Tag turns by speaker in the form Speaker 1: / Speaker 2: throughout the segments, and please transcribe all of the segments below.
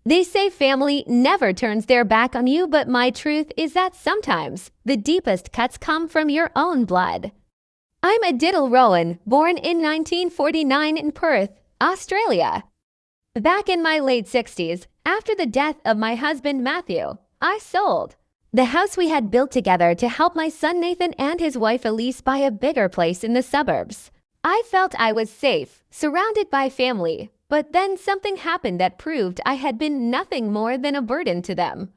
Speaker 1: They say family never turns their back on you, but my truth is that sometimes the deepest cuts come from your own blood. I'm Aditl Rowan, born in 1949 in Perth, Australia. Back in my late 60s, after the death of my husband Matthew, I sold the house we had built together to help my son Nathan and his wife Elise buy a bigger place in the suburbs. I felt I was safe, surrounded by family, but then something happened that proved I had been nothing more than a burden to them.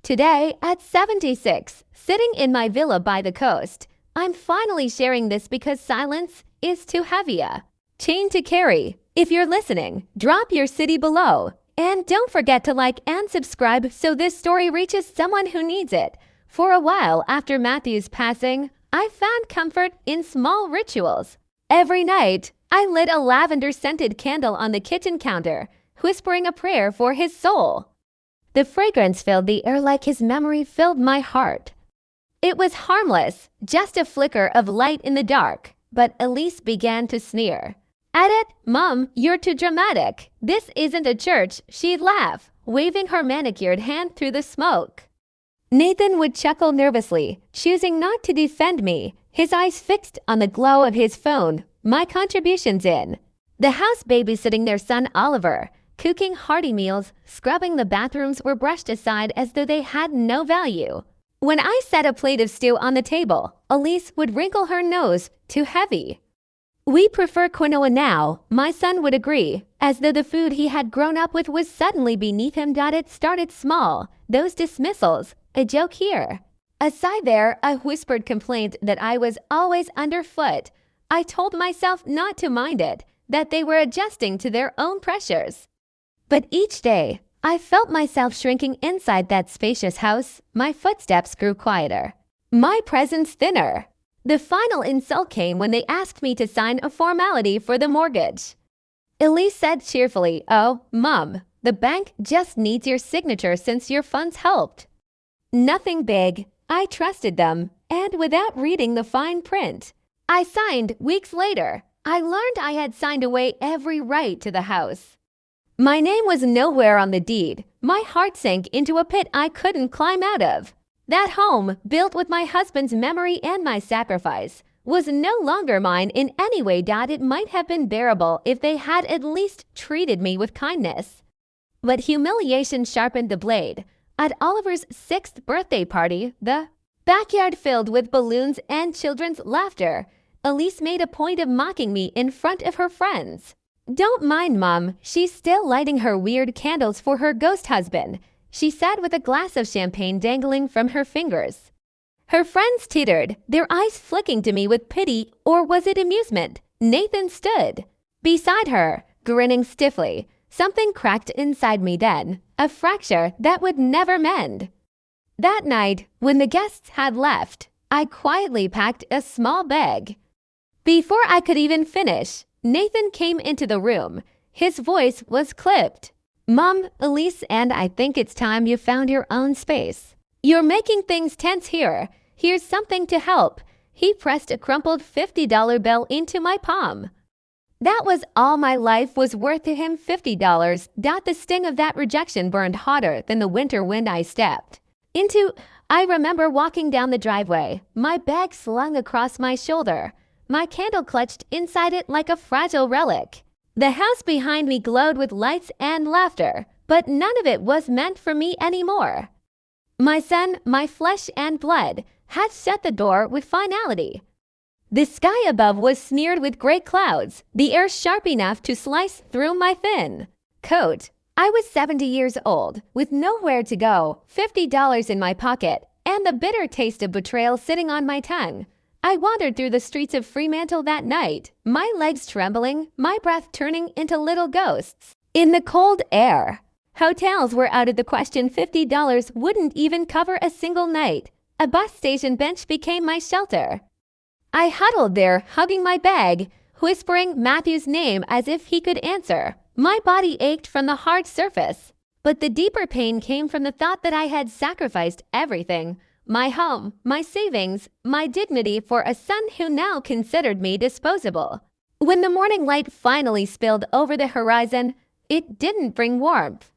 Speaker 1: Today, at 76, sitting in my villa by the coast, I'm finally sharing this because silence is too heavy a chain to carry. If you're listening, drop your city below. And don't forget to like and subscribe so this story reaches someone who needs it. For a while after Matthew's passing, I found comfort in small rituals. Every night, I lit a lavender-scented candle on the kitchen counter, whispering a prayer for his soul. The fragrance filled the air like his memory filled my heart. It was harmless, just a flicker of light in the dark, but Elise began to sneer. "At it, Mom, you're too dramatic. This isn't a church," she'd laugh, waving her manicured hand through the smoke. Nathan would chuckle nervously, choosing not to defend me, his eyes fixed on the glow of his phone, my contributions in the house, babysitting their son Oliver, cooking hearty meals, scrubbing the bathrooms were brushed aside as though they had no value. When I set a plate of stew on the table, Elise would wrinkle her nose, too heavy. "We prefer quinoa now," my son would agree, as though the food he had grown up with was suddenly beneath him. It started small, those dismissals, a joke here, a sigh there, a whispered complaint that I was always underfoot. I told myself not to mind it, that they were adjusting to their own pressures. But each day, I felt myself shrinking inside that spacious house. My footsteps grew quieter, my presence thinner. The final insult came when they asked me to sign a formality for the mortgage. Elise said cheerfully, "Oh, Mom, the bank just needs your signature since your funds helped." Nothing big. I trusted them, and without reading the fine print, I signed. Weeks later, I learned I had signed away every right to the house. My name was nowhere on the deed. My heart sank into a pit I couldn't climb out of. That home, built with my husband's memory and my sacrifice, was no longer mine in any way. It might have been bearable if they had at least treated me with kindness. But humiliation sharpened the blade. At Oliver's 6th birthday party, the backyard filled with balloons and children's laughter, Elise made a point of mocking me in front of her friends. "Don't mind Mom, she's still lighting her weird candles for her ghost husband," she said with a glass of champagne dangling from her fingers. Her friends tittered, their eyes flicking to me with pity, or was it amusement? Nathan stood beside her, grinning stiffly. Something cracked inside me then, a fracture that would never mend. That night, when the guests had left, I quietly packed a small bag. Before I could even finish, Nathan came into the room. His voice was clipped. "Mom, Elise, and I think it's time you found your own space. You're making things tense here. Here's something to help." He pressed a crumpled $50 bill into my palm. That was all my life was worth to him, $50. The sting of that rejection burned hotter than the winter wind I stepped into. I remember walking down the driveway, my bag slung across my shoulder, my candle clutched inside it like a fragile relic. The house behind me glowed with lights and laughter, but none of it was meant for me anymore. My son, my flesh and blood, had shut the door with finality. The sky above was smeared with gray clouds, the air sharp enough to slice through my thin coat. I was 70 years old, with nowhere to go, $50 in my pocket, and the bitter taste of betrayal sitting on my tongue. I wandered through the streets of Fremantle that night, my legs trembling, my breath turning into little ghosts in the cold air. Hotels were out of the question. $50 wouldn't even cover a single night. A bus station bench became my shelter. I huddled there, hugging my bag, whispering Matthew's name as if he could answer. My body ached from the hard surface, but the deeper pain came from the thought that I had sacrificed everything. My home, my savings, my dignity for a son who now considered me disposable. When the morning light finally spilled over the horizon, it didn't bring warmth.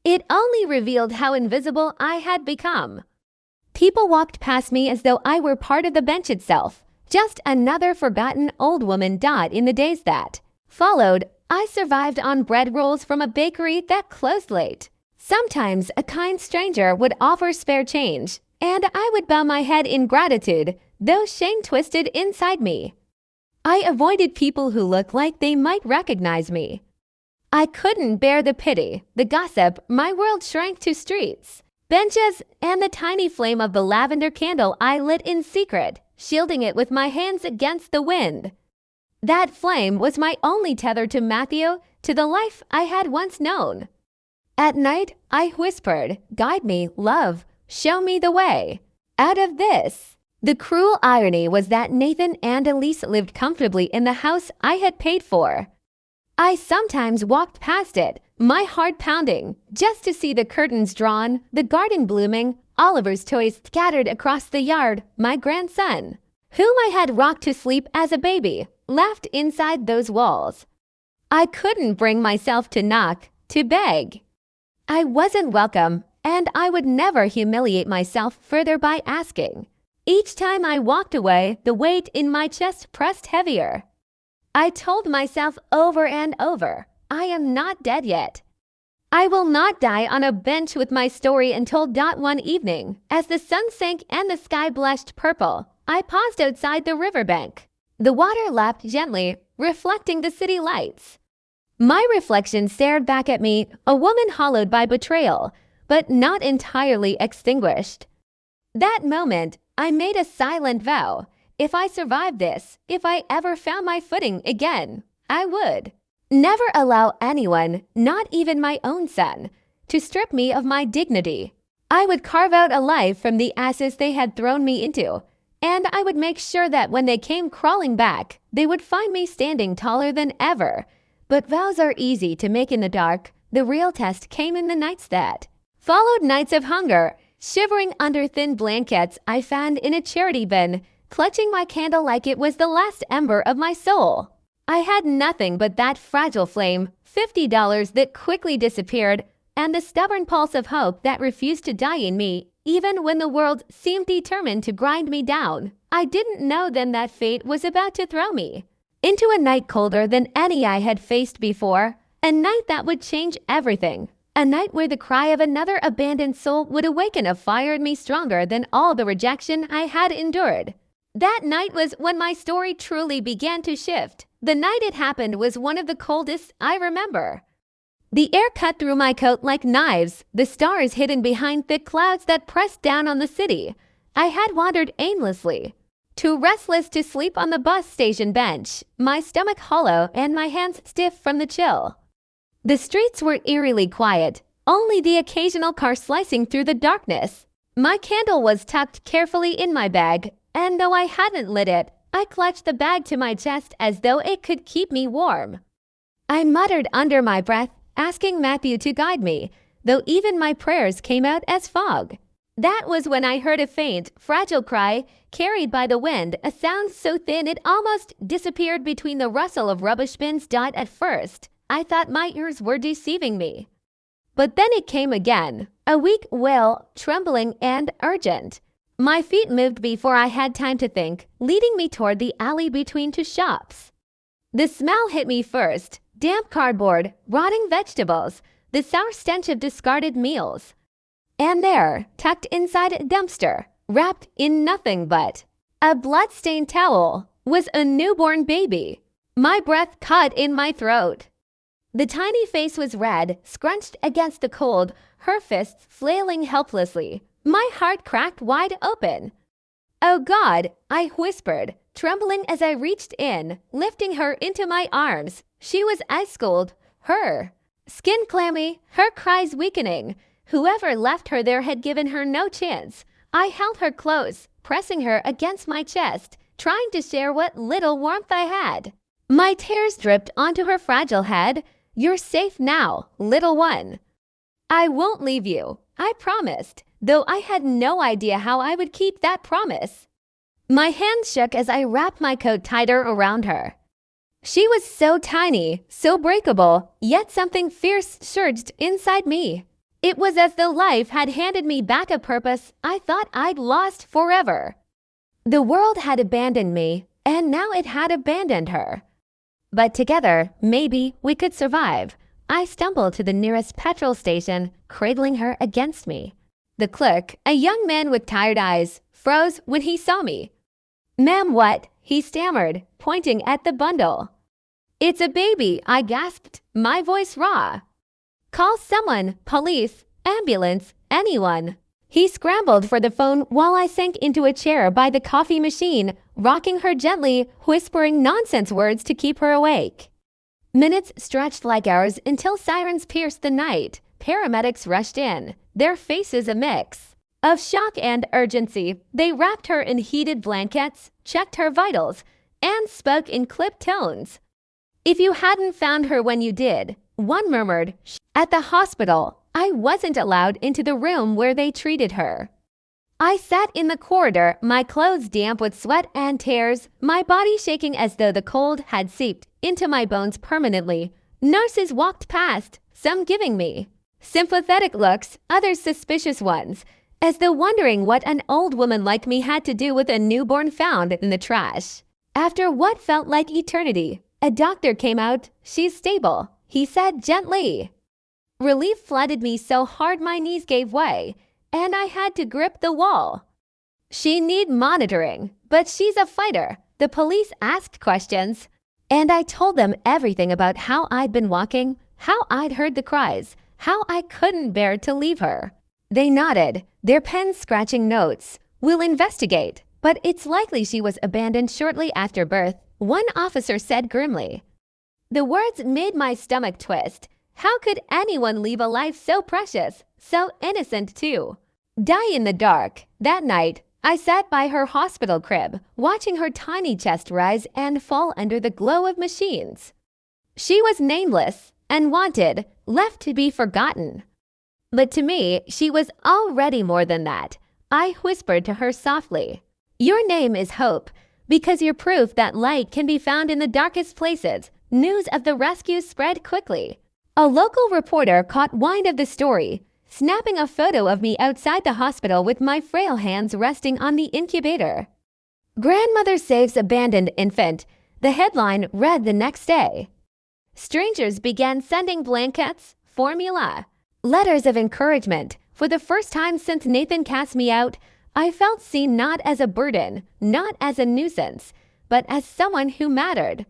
Speaker 1: It only revealed how invisible I had become. People walked past me as though I were part of the bench itself, just another forgotten old woman dot in the days that followed. I survived on bread rolls from a bakery that closed late. Sometimes a kind stranger would offer spare change, and I would bow my head in gratitude, though shame twisted inside me. I avoided people who looked like they might recognize me. I couldn't bear the pity, the gossip. My world shrank to streets, benches, and the tiny flame of the lavender candle I lit in secret, shielding it with my hands against the wind. That flame was my only tether to Matthew, to the life I had once known. At night, I whispered, "Guide me, love, show me the way out of this." The cruel irony was that Nathan and Elise lived comfortably in the house I had paid for. I sometimes walked past it, my heart pounding, just to see the curtains drawn, the garden blooming, Oliver's toys scattered across the yard, my grandson, whom I had rocked to sleep as a baby, laughed inside those walls. I couldn't bring myself to knock, to beg. I wasn't welcome, and I would never humiliate myself further by asking. Each time I walked away, the weight in my chest pressed heavier. I told myself over and over, I am not dead yet. I will not die on a bench with my story untold. One evening, as the sun sank and the sky blushed purple, I paused outside the riverbank. The water lapped gently, reflecting the city lights. My reflection stared back at me, a woman hollowed by betrayal, but not entirely extinguished. That moment, I made a silent vow. If I survived this, if I ever found my footing again, I would never allow anyone, not even my own son, to strip me of my dignity. I would carve out a life from the ashes they had thrown me into, and I would make sure that when they came crawling back, they would find me standing taller than ever. But vows are easy to make in the dark. The real test came in the nights that followed, nights of hunger, shivering under thin blankets I found in a charity bin, clutching my candle like it was the last ember of my soul. I had nothing but that fragile flame, $50 that quickly disappeared, and the stubborn pulse of hope that refused to die in me, even when the world seemed determined to grind me down. I didn't know then that fate was about to throw me into a night colder than any I had faced before, a night that would change everything, a night where the cry of another abandoned soul would awaken a fire in me stronger than all the rejection I had endured. That night was when my story truly began to shift. The night it happened was one of the coldest I remember. The air cut through my coat like knives, the stars hidden behind thick clouds that pressed down on the city. I had wandered aimlessly, too restless to sleep on the bus station bench, my stomach hollow and my hands stiff from the chill. The streets were eerily quiet, only the occasional car slicing through the darkness. My candle was tucked carefully in my bag, and though I hadn't lit it, I clutched the bag to my chest as though it could keep me warm. I muttered under my breath, asking Matthew to guide me, though even my prayers came out as fog. That was when I heard a faint, fragile cry, carried by the wind, a sound so thin it almost disappeared between the rustle of rubbish bins. At first, I thought my ears were deceiving me. But then it came again, a weak wail, trembling and urgent. My feet moved before I had time to think, leading me toward the alley between two shops. The smell hit me first, damp cardboard, rotting vegetables, the sour stench of discarded meals. And there, tucked inside a dumpster, wrapped in nothing but a blood-stained towel, was a newborn baby. My breath caught in my throat. The tiny face was red, scrunched against the cold, her fists flailing helplessly. My heart cracked wide open. "Oh God," I whispered, trembling as I reached in, lifting her into my arms. She was ice cold, her skin clammy, her cries weakening. Whoever left her there had given her no chance. I held her close, pressing her against my chest, trying to share what little warmth I had. My tears dripped onto her fragile head. "You're safe now, little one. I won't leave you," I promised, though I had no idea how I would keep that promise. My hands shook as I wrapped my coat tighter around her. She was so tiny, so breakable, yet something fierce surged inside me. It was as though life had handed me back a purpose I thought I'd lost forever. The world had abandoned me, and now it had abandoned her. But together, maybe we could survive. I stumbled to the nearest petrol station, cradling her against me. The clerk, a young man with tired eyes, froze when he saw me. "Ma'am, what?" he stammered, pointing at the bundle. "It's a baby," I gasped, my voice raw. "Call someone, police, ambulance, anyone." He scrambled for the phone while I sank into a chair by the coffee machine, rocking her gently, whispering nonsense words to keep her awake. Minutes stretched like hours until sirens pierced the night. Paramedics rushed in, their faces a mix of shock and urgency. They wrapped her in heated blankets, checked her vitals, and spoke in clipped tones. "If you hadn't found her when you did," one murmured. At the hospital, I wasn't allowed into the room where they treated her. I sat in the corridor, my clothes damp with sweat and tears, my body shaking as though the cold had seeped into my bones permanently. Nurses walked past, some giving me sympathetic looks, others suspicious ones, as though wondering what an old woman like me had to do with a newborn found in the trash. After what felt like eternity, a doctor came out. "She's stable," he said gently. Relief flooded me so hard my knees gave way, and I had to grip the wall. "She need monitoring, but she's a fighter." The police asked questions, and I told them everything about how I'd been walking, how I'd heard the cries, how I couldn't bear to leave her. They nodded, their pens scratching notes. "We'll investigate, but it's likely she was abandoned shortly after birth," one officer said grimly. The words made my stomach twist. How could anyone leave a life so precious, so innocent too? Die in the dark. That night, I sat by her hospital crib, watching her tiny chest rise and fall under the glow of machines. She was nameless, unwanted, left to be forgotten. But to me, she was already more than that. I whispered to her softly, "Your name is Hope, because you're proof that light can be found in the darkest places." News of the rescue spread quickly. A local reporter caught wind of the story, snapping a photo of me outside the hospital with my frail hands resting on the incubator. "Grandmother saves abandoned infant," the headline read the next day. Strangers began sending blankets, formula, letters of encouragement. For the first time since Nathan cast me out, I felt seen not as a burden, not as a nuisance, but as someone who mattered.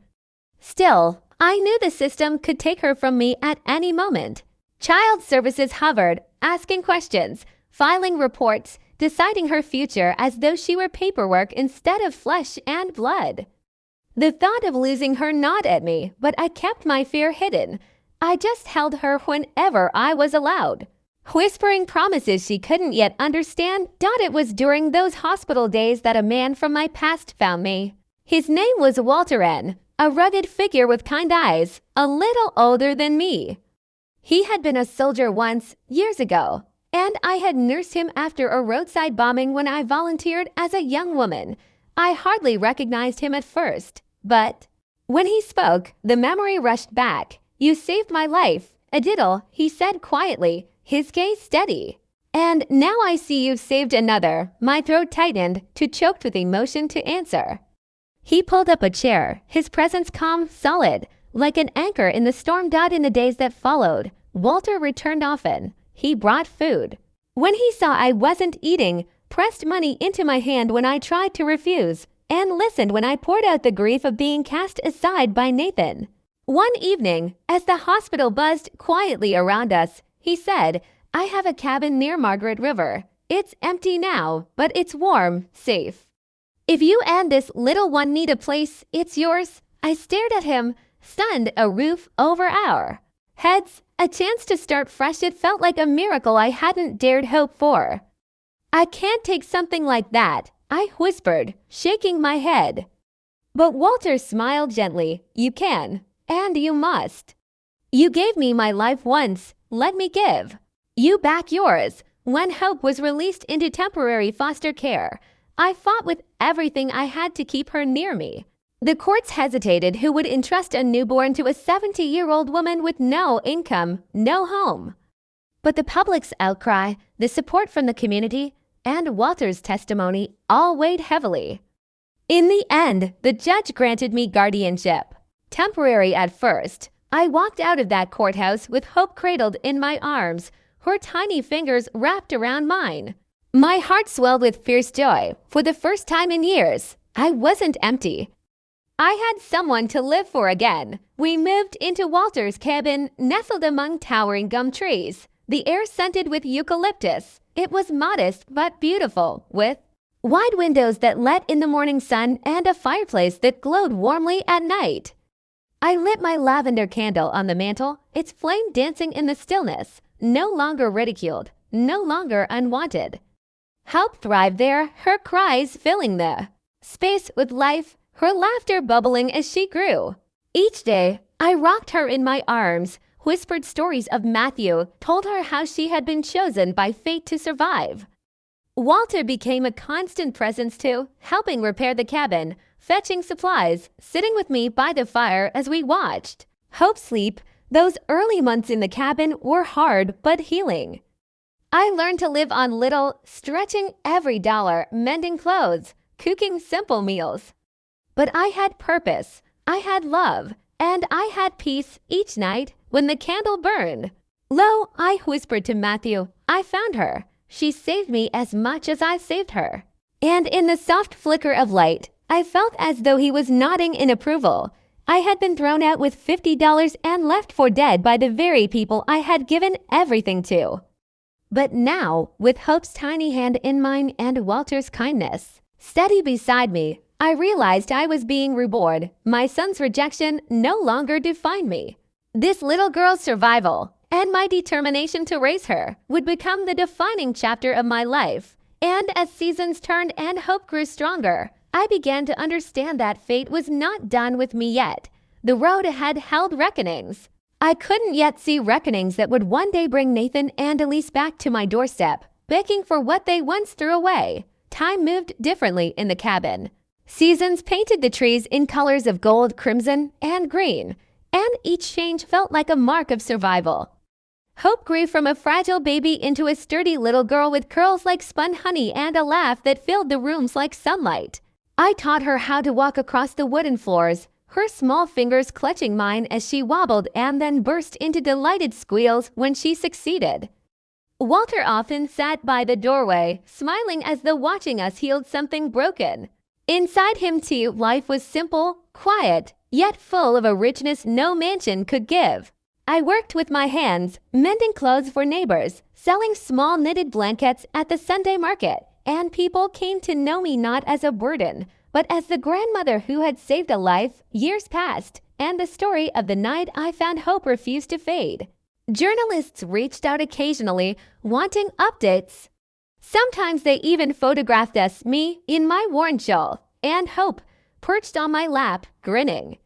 Speaker 1: Still, I knew the system could take her from me at any moment. Child Services hovered, asking questions, filing reports, deciding her future as though she were paperwork instead of flesh and blood. The thought of losing her gnawed at me, but I kept my fear hidden. I just held her whenever I was allowed, whispering promises she couldn't yet understand. It was during those hospital days that a man from my past found me. His name was Walter N., a rugged figure with kind eyes, a little older than me. He had been a soldier once, years ago, and I had nursed him after a roadside bombing when I volunteered as a young woman. I hardly recognized him at first, but when he spoke, the memory rushed back. "You saved my life, a diddle," he said quietly, his gaze steady. "And now I see you've saved another." My throat tightened, too choked with emotion to answer. He pulled up a chair, his presence calm, solid, like an anchor in the storm. In the days that followed, Walter returned often. He brought food. When he saw I wasn't eating, pressed money into my hand when I tried to refuse, and listened when I poured out the grief of being cast aside by Nathan. One evening, as the hospital buzzed quietly around us, he said, "I have a cabin near Margaret River. It's empty now, but it's warm, safe. If you and this little one need a place, it's yours." I stared at him, stunned. A roof over our heads, a chance to start fresh. It felt like a miracle I hadn't dared hope for. "I can't take something like that," I whispered, shaking my head. But Walter smiled gently. "You can, and you must. You gave me my life once. Let me give you back yours." When Hope was released into temporary foster care, I fought with everything I had to keep her near me. The courts hesitated. Who would entrust a newborn to a 70-year-old woman with no income, no home? But the public's outcry, the support from the community, and Walter's testimony all weighed heavily. In the end, the judge granted me guardianship. Temporary at first, I walked out of that courthouse with Hope cradled in my arms, her tiny fingers wrapped around mine. My heart swelled with fierce joy. For the first time in years, I wasn't empty. I had someone to live for again. We moved into Walter's cabin, nestled among towering gum trees. The air scented with eucalyptus. It was modest but beautiful, with wide windows that let in the morning sun and a fireplace that glowed warmly at night. I lit my lavender candle on the mantel, its flame dancing in the stillness, no longer ridiculed, no longer unwanted. Hope thrived there, her cries filling the space with life, her laughter bubbling as she grew. Each day, I rocked her in my arms, whispered stories of Matthew, told her how she had been chosen by fate to survive. Walter became a constant presence too, helping repair the cabin, fetching supplies, sitting with me by the fire as we watched Hope sleep. Those early months in the cabin were hard but healing. I learned to live on little, stretching every dollar, mending clothes, cooking simple meals. But I had purpose, I had love, and I had peace each night when the candle burned. Lo, I whispered to Matthew, I found her. She saved me as much as I saved her. And in the soft flicker of light, I felt as though he was nodding in approval. I had been thrown out with $50 and left for dead by the very people I had given everything to. But now, with Hope's tiny hand in mine and Walter's kindness steady beside me, I realized I was being reborn. My son's rejection no longer defined me. This little girl's survival and my determination to raise her would become the defining chapter of my life. And as seasons turned and hope grew stronger, I began to understand that fate was not done with me yet. The road ahead held reckonings. I couldn't yet see reckonings that would one day bring Nathan and Elise back to my doorstep, begging for what they once threw away. Time moved differently in the cabin. Seasons painted the trees in colors of gold, crimson, and green, and each change felt like a mark of survival. Hope grew from a fragile baby into a sturdy little girl with curls like spun honey and a laugh that filled the rooms like sunlight. I taught her how to walk across the wooden floors, her small fingers clutching mine as she wobbled and then burst into delighted squeals when she succeeded. Walter often sat by the doorway, smiling as though watching us healed something broken. Inside him too, life was simple, quiet, yet full of a richness no mansion could give. I worked with my hands, mending clothes for neighbors, selling small knitted blankets at the Sunday market, and people came to know me not as a burden, but as the grandmother who had saved a life years past, and the story of the night I found hope refused to fade. Journalists reached out occasionally, wanting updates. Sometimes they even photographed us, me, in my worn shawl, and Hope, perched on my lap, grinning.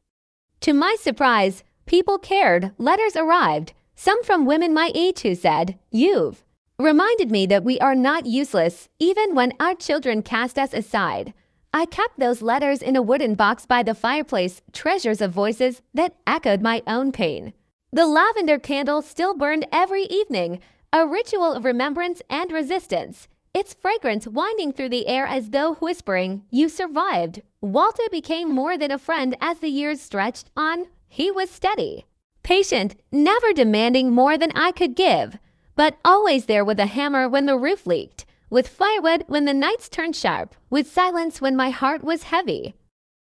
Speaker 1: To my surprise, people cared. Letters arrived, some from women my age who said, "You've reminded me that we are not useless, even when our children cast us aside." I kept those letters in a wooden box by the fireplace, treasures of voices that echoed my own pain. The lavender candle still burned every evening, a ritual of remembrance and resistance, its fragrance winding through the air as though whispering, "You survived." Walter became more than a friend as the years stretched on. He was steady, patient, never demanding more than I could give, but always there with a hammer when the roof leaked, with firewood when the nights turned sharp, with silence when my heart was heavy.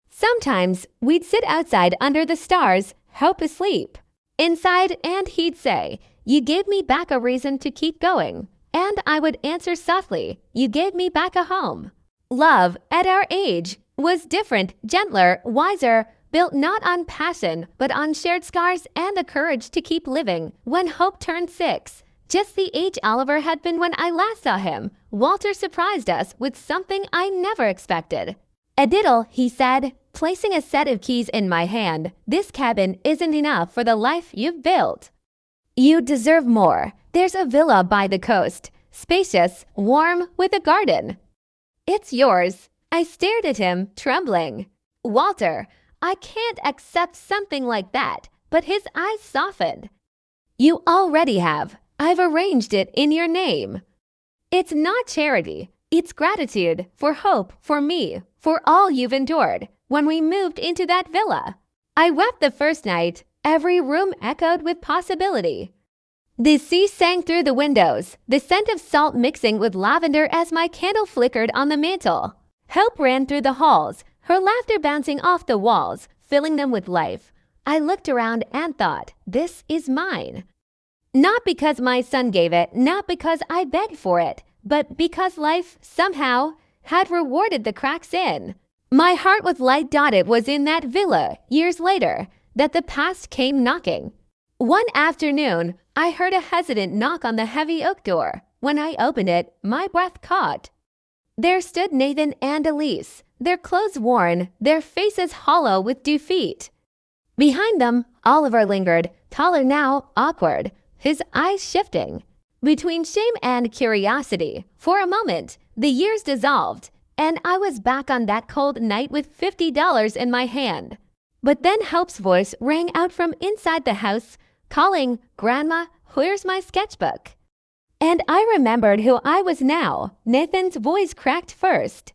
Speaker 1: Sometimes we'd sit outside under the stars, Hope asleep inside, and he'd say, "You gave me back a reason to keep going." And I would answer softly, "You gave me back a home." Love, at our age, was different, gentler, wiser, built not on passion, but on shared scars and the courage to keep living. When Hope turned 6, just the age Oliver had been when I last saw him, Walter surprised us with something I never expected. "A diddle," he said, placing a set of keys in my hand. "This cabin isn't enough for the life you've built. You deserve more. There's a villa by the coast, spacious, warm, with a garden. It's yours." I stared at him, trembling. "Walter, I can't accept something like that," but his eyes softened. "You already have. I've arranged it in your name. It's not charity. It's gratitude for hope for me, for all you've endured when we moved into that villa. I wept the first night. Every room echoed with possibility. The sea sang through the windows, the scent of salt mixing with lavender as my candle flickered on the mantel. Hope ran through the halls, her laughter bouncing off the walls, filling them with life. I looked around and thought, this is mine. Not because my son gave it, not because I begged for it, but because life, somehow, had rewarded the cracks in. My heart with light dotted was in that villa, years later, that the past came knocking. One afternoon, I heard a hesitant knock on the heavy oak door. When I opened it, my breath caught. There stood Nathan and Elise, their clothes worn, their faces hollow with defeat. Behind them, Oliver lingered, taller now, awkward, his eyes shifting. Between shame and curiosity, for a moment, the years dissolved, and I was back on that cold night with $50 in my hand. But then Hope's voice rang out from inside the house, calling, "Grandma, where's my sketchbook?" And I remembered who I was now. Nathan's voice cracked first.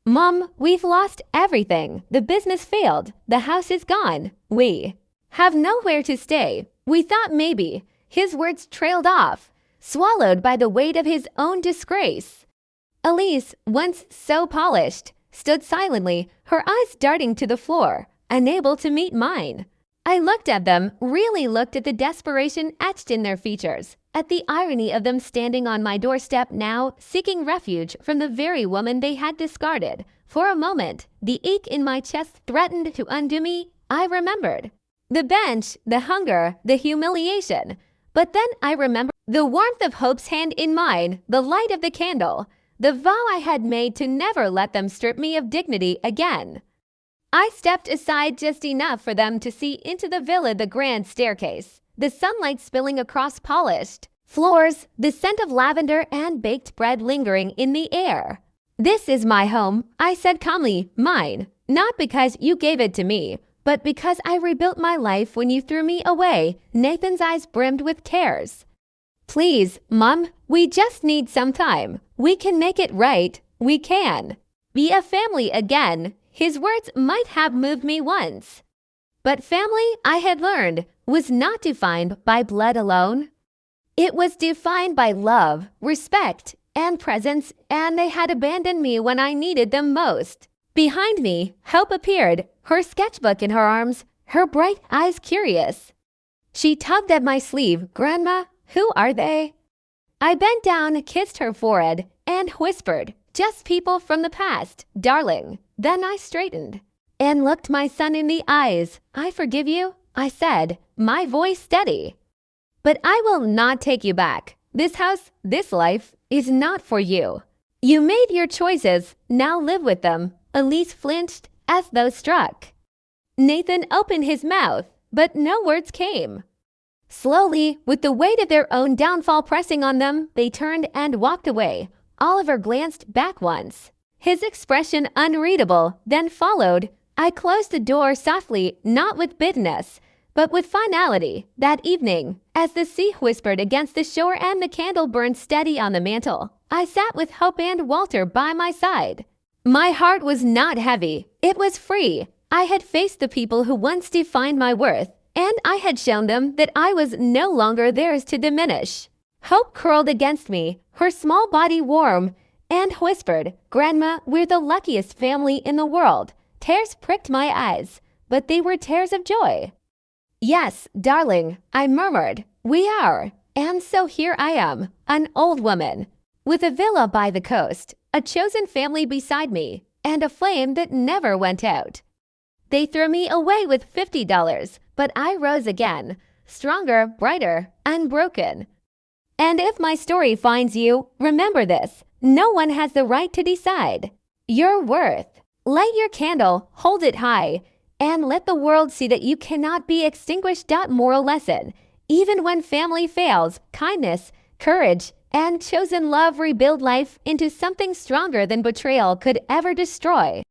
Speaker 1: "Mom, we've lost everything. The business failed. The house is gone. We have nowhere to stay. We thought maybe." His words trailed off, swallowed by the weight of his own disgrace. Elise, once so polished, stood silently, her eyes darting to the floor, unable to meet mine. I looked at them, really looked at the desperation etched in their features, at the irony of them standing on my doorstep now, seeking refuge from the very woman they had discarded. For a moment, the ache in my chest threatened to undo me. I remembered the bench, the hunger, the humiliation. But then I remembered the warmth of Hope's hand in mine, the light of the candle, the vow I had made to never let them strip me of dignity again. I stepped aside just enough for them to see into the villa, the grand staircase, the sunlight spilling across polished floors, the scent of lavender and baked bread lingering in the air. "This is my home," I said calmly, "mine, not because you gave it to me, but because I rebuilt my life when you threw me away." Nathan's eyes brimmed with tears. "Please, Mom, we just need some time. We can make it right. We can be a family again." His words might have moved me once. But family, I had learned, was not defined by blood alone. It was defined by love, respect, and presence, and they had abandoned me when I needed them most. Behind me, Hope appeared, her sketchbook in her arms, her bright eyes curious. She tugged at my sleeve. "Grandma, who are they?" I bent down, kissed her forehead, and whispered, "Just people from the past, darling." Then I straightened and looked my son in the eyes. "I forgive you," I said, my voice steady. "But I will not take you back. This house, this life, is not for you. You made your choices, now live with them." Elise flinched as though struck. Nathan opened his mouth, but no words came. Slowly, with the weight of their own downfall pressing on them, they turned and walked away. Oliver glanced back once, his expression unreadable, then followed. I closed the door softly, not with bitterness, but with finality. That evening, as the sea whispered against the shore and the candle burned steady on the mantel, I sat with Hope and Walter by my side. My heart was not heavy. It was free. I had faced the people who once defined my worth, and I had shown them that I was no longer theirs to diminish. Hope curled against me, her small body warm, and whispered, "Grandma, we're the luckiest family in the world." Tears pricked my eyes, but they were tears of joy. "Yes, darling," I murmured, "we are." And so here I am, an old woman, with a villa by the coast, a chosen family beside me, and a flame that never went out. They threw me away with $50, but I rose again, stronger, brighter, unbroken. And if my story finds you, remember this: no one has the right to decide your worth. Light your candle, hold it high, and let the world see that you cannot be extinguished. Moral lesson: even when family fails, kindness, courage, and chosen love rebuild life into something stronger than betrayal could ever destroy.